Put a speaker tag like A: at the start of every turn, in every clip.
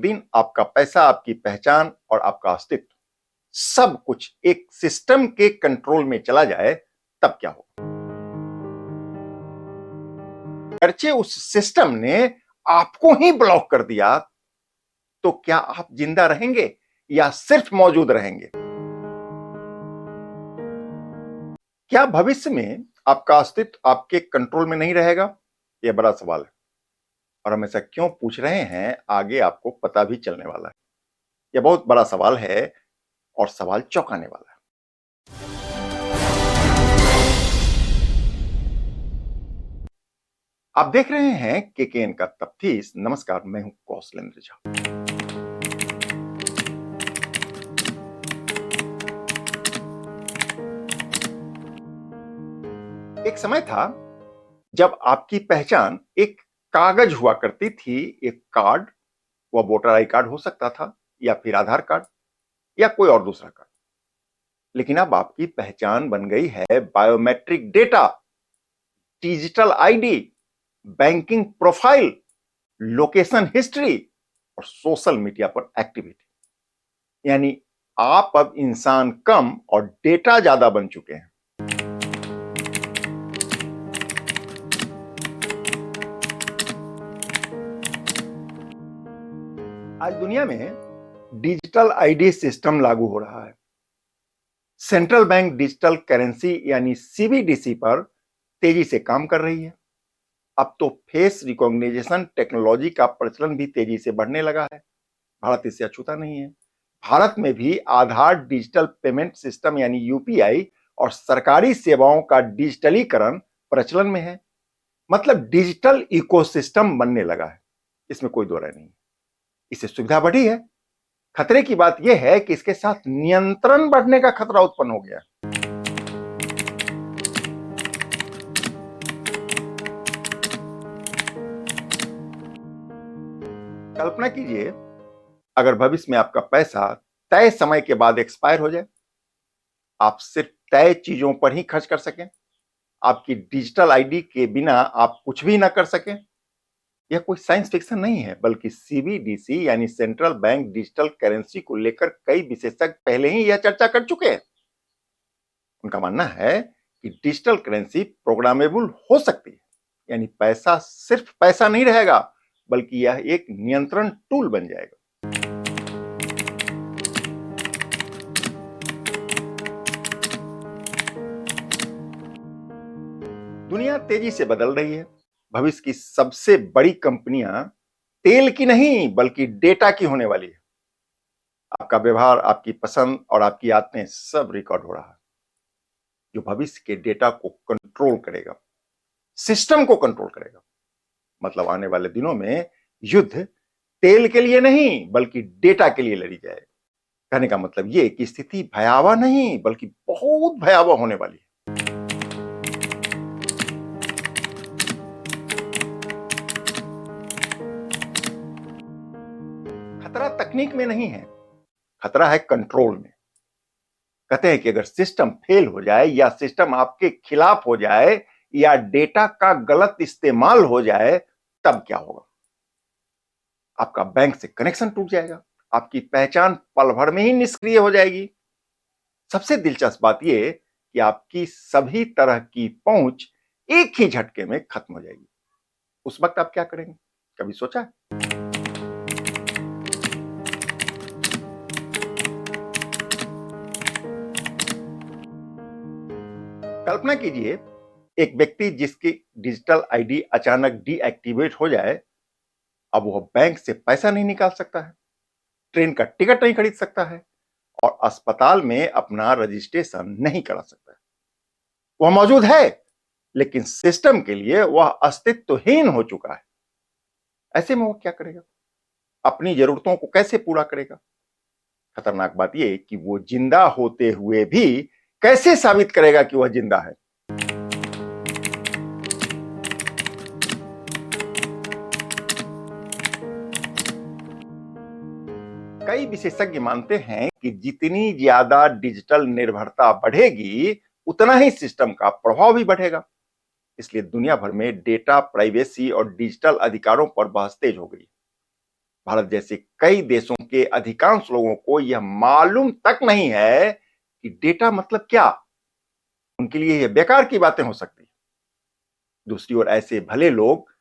A: दिन आपका पैसा, आपकी पहचान और आपका अस्तित्व सब कुछ एक सिस्टम के कंट्रोल में चला जाए, तब क्या होगा? अगरचे उस सिस्टम ने आपको ही ब्लॉक कर दिया, तो क्या आप जिंदा रहेंगे या सिर्फ मौजूद रहेंगे? क्या भविष्य में आपका अस्तित्व आपके कंट्रोल में नहीं रहेगा? यह बड़ा सवाल है। और हम ऐसा क्यों पूछ रहे हैं, आगे आपको पता भी चलने वाला है। यह बहुत बड़ा सवाल है और सवाल चौंकाने वाला है। आप देख रहे हैं केकेएन का तफ्तीश। नमस्कार, मैं हूं कौशलेंद्र झा। एक समय था जब आपकी पहचान एक कागज हुआ करती थी, एक कार्ड। वह वोटर आई कार्ड हो सकता था, या फिर आधार कार्ड, या कोई और दूसरा कार्ड। लेकिन अब आपकी पहचान बन गई है biometric data, digital ID, banking profile, location history और सोशल मीडिया पर एक्टिविटी। यानी आप अब इंसान कम और डेटा ज्यादा बन चुके हैं। आज दुनिया में डिजिटल आईडी सिस्टम लागू हो रहा है। सेंट्रल बैंक डिजिटल करेंसी यानी सीबीडीसी पर तेजी से काम कर रही है। अब तो फेस रिकॉग्निशन टेक्नोलॉजी का प्रचलन भी तेजी से बढ़ने लगा है। भारत इससे अछूता नहीं है। भारत में भी आधार डिजिटल पेमेंट सिस्टम यानी यूपीआई और सरकारी सेवाओं का डिजिटलीकरण प्रचलन में है। मतलब डिजिटल इकोसिस्टम बनने लगा है, इसमें कोई दो राय नहीं। इससे सुविधा बढ़ी है। खतरे की बात यह है कि इसके साथ नियंत्रण बढ़ने का खतरा उत्पन्न हो गया। कल्पना कीजिए, अगर भविष्य में आपका पैसा तय समय के बाद एक्सपायर हो जाए, आप सिर्फ तय चीजों पर ही खर्च कर सकें, आपकी डिजिटल आईडी के बिना आप कुछ भी ना कर सकें। यह कोई साइंस फिक्शन नहीं है, बल्कि सीबीडीसी यानी सेंट्रल बैंक डिजिटल करेंसी को लेकर कई विशेषज्ञ पहले ही यह चर्चा कर चुके हैं। उनका मानना है कि डिजिटल करेंसी प्रोग्रामेबल हो सकती है, यानी पैसा सिर्फ पैसा नहीं रहेगा, बल्कि यह एक नियंत्रण टूल बन जाएगा। दुनिया तेजी से बदल रही है। भविष्य की सबसे बड़ी कंपनियां तेल की नहीं, बल्कि डेटा की होने वाली है। आपका व्यवहार, आपकी पसंद और आपकी आदतें सब रिकॉर्ड हो रहा है, जो भविष्य के डेटा को कंट्रोल करेगा, सिस्टम को कंट्रोल करेगा। मतलब आने वाले दिनों में युद्ध तेल के लिए नहीं, बल्कि डेटा के लिए लड़ी जाएगी। कहने का मतलब यह कि स्थिति भयावह नहीं, बल्कि बहुत भयावह होने वाली है। खतरा तकनीक में नहीं है, खतरा है कंट्रोल में। कहते हैं कि अगर सिस्टम फेल हो जाए, या सिस्टम आपके खिलाफ हो जाए, या डेटा का गलत इस्तेमाल हो जाए, तब क्या होगा? आपका बैंक से कनेक्शन टूट जाएगा, आपकी पहचान पल भर में ही निष्क्रिय हो जाएगी। सबसे दिलचस्प बात यह कि आपकी सभी तरह की पहुंच एक ही झटके में खत्म हो जाएगी। उस वक्त आप क्या करेंगे? कभी सोचा है? कल्पना कीजिए, एक व्यक्ति जिसकी डिजिटल आईडी अचानक डीएक्टिवेट हो जाए। अब वह बैंक से पैसा नहीं निकाल सकता है, ट्रेन का टिकट नहीं खरीद सकता है, और अस्पताल में अपना रजिस्ट्रेशन नहीं करा सकता है। वह मौजूद है, लेकिन सिस्टम के लिए वह अस्तित्वहीन हो चुका है। ऐसे में वह क्या करेगा? अपनी जरूरतों को कैसे पूरा करेगा? खतरनाक बात यह कि वो जिंदा होते हुए भी कैसे साबित करेगा कि वह जिंदा है? कई विशेषज्ञ मानते हैं कि जितनी ज्यादा डिजिटल निर्भरता बढ़ेगी, उतना ही सिस्टम का प्रभाव भी बढ़ेगा। इसलिए दुनिया भर में डेटा, प्राइवेसी और डिजिटल अधिकारों पर बहस तेज हो गई। भारत जैसे कई देशों के अधिकांश लोगों को यह मालूम तक नहीं है कि डेटा मतलब क्या। उनके लिए यह बेकार की बातें हो सकती है। दूसरी ओर ऐसे भले लोग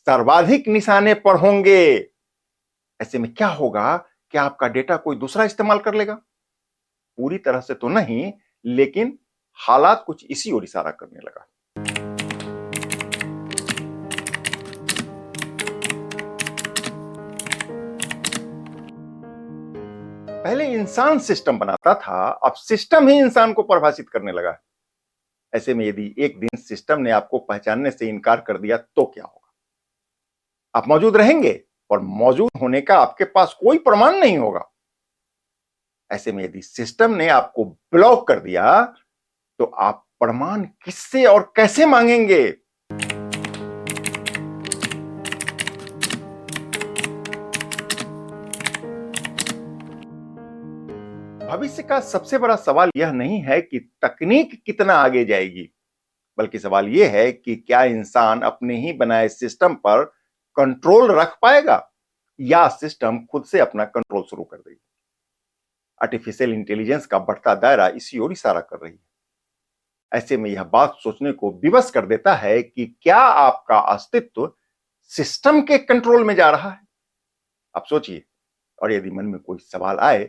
A: सर्वाधिक निशाने पर होंगे। ऐसे में क्या होगा कि आपका डेटा कोई दूसरा इस्तेमाल कर लेगा? पूरी तरह से तो नहीं, लेकिन हालात कुछ इसी ओर इशारा करने लगा। पहले इंसान सिस्टम बनाता था, अब सिस्टम ही इंसान को परिभाषित करने लगा। ऐसे में यदि एक दिन सिस्टम ने आपको पहचानने से इनकार कर दिया तो क्या होगा? आप मौजूद रहेंगे और मौजूद होने का आपके पास कोई प्रमाण नहीं होगा। ऐसे में यदि सिस्टम ने आपको ब्लॉक कर दिया तो आप प्रमाण किससे और कैसे मांगेंगे? भविष्य का सबसे बड़ा सवाल यह नहीं है कि तकनीक कितना आगे जाएगी, बल्कि सवाल यह है कि क्या इंसान अपने ही बनाए सिस्टम पर कंट्रोल रख पाएगा या सिस्टम खुद से अपना कंट्रोल शुरू कर देगी। आर्टिफिशियल इंटेलिजेंस का बढ़ता दायरा इसी ओर इशारा कर रही है। ऐसे में यह बात सोचने को विवश कर देता है कि क्या आपका अस्तित्व सिस्टम के कंट्रोल में जा रहा है? आप सोचिए, और यदि मन में कोई सवाल आए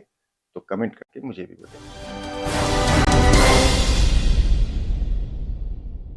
A: तो कमेंट करके मुझे भी बताइए।